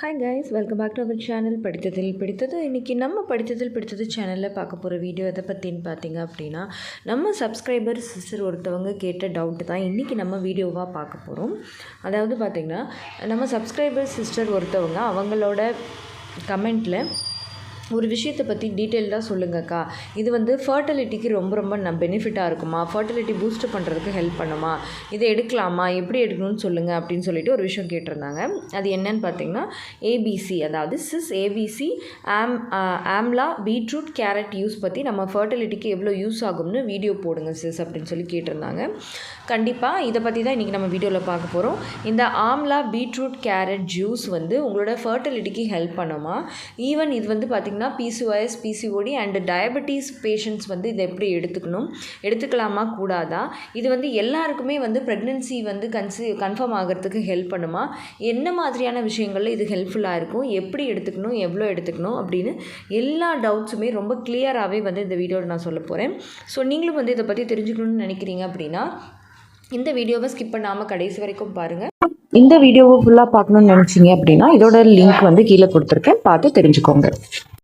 Hi guys, welcome back to our channel படித்ததில் பிடித்தது. இன்றைக்கி நம்ம படித்ததில் பிடித்தது சேனலில் பார்க்க போகிற வீடியோ எதை பற்றின்னு பார்த்தீங்க அப்படின்னா, நம்ம சப்ஸ்கிரைபர் சிஸ்டர் ஒருத்தவங்க கேட்ட டவுட்டு தான் இன்றைக்கி நம்ம வீடியோவாக பார்க்க போகிறோம். அதாவது பார்த்திங்கன்னா, நம்ம சப்ஸ்கிரைபர் சிஸ்டர் ஒருத்தவங்க அவங்களோட கமெண்ட்டில் ஒரு விஷயத்தை பற்றி டீட்டெயில்டாக சொல்லுங்கக்கா, இது வந்து ஃபர்டிலிட்டிக்கு ரொம்ப பெனிஃபிட்டாக இருக்குமா, ஃபர்டிலிட்டி பூஸ்ட் பண்ணுறதுக்கு ஹெல்ப் பண்ணுமா, இதை எடுக்கலாமா, எப்படி எடுக்கணும்னு சொல்லுங்கள் அப்படின்னு சொல்லிட்டு ஒரு விஷயம் கேட்டிருந்தாங்க. அது என்னன்னு பார்த்தீங்கன்னா, ஏபிசி, அதாவது sis ABC amla beetroot carrot use பற்றி நம்ம ஃபர்டிலிட்டிக்கு எவ்வளோ யூஸ் ஆகும்னு வீடியோ போடுங்க சிஸ் அப்படின்னு சொல்லி கேட்டிருந்தாங்க. கண்டிப்பாக இதை பற்றி தான் இன்றைக்கி நம்ம வீடியோவில் பார்க்க போகிறோம். இந்த ஆம்லா பீட்ரூட் கேரட் ஜூஸ் வந்து உங்களோட ஃபர்டிலிட்டிக்கு ஹெல்ப் பண்ணுமா, ஈவன் இது வந்து பார்த்திங்கன்னா PCOS PCOD and diabetes patients வந்து இதை எப்படி எடுத்துக்கலாமா கூடாதா, இது வந்து எல்லாருக்குமே வந்து ப்ரெக்னென்சி வந்து கன்ஃபார்ம் ஆகிறதுக்கு ஹெல்ப் பண்ணுமா, என்ன மாதிரியான விஷயங்களில் இது ஹெல்ப்ஃபுல்லாக இருக்கும், எப்படி எடுத்துக்கணும், எவ்வளோ எடுத்துக்கணும் அப்படின்னு எல்லா டவுட்ஸுமே ரொம்ப கிளியராகவே வந்து இந்த வீடியோவில் நான் சொல்ல போகிறேன். ஸோ நீங்களும் வந்து இதை பற்றி தெரிஞ்சுக்கணும்னு நினைக்கிறீங்க அப்படின்னா இந்த வீடியோவை ஸ்கிப் பண்ணாமல் கடைசி வரைக்கும் பாருங்கள். இந்த வீடியோவை ஃபுல்லாக பார்க்கணுன்னு நினச்சிங்க அப்படின்னா இதோட லிங்க் வந்து கீழே கொடுத்துருக்கேன், பார்த்து தெரிஞ்சுக்கோங்க.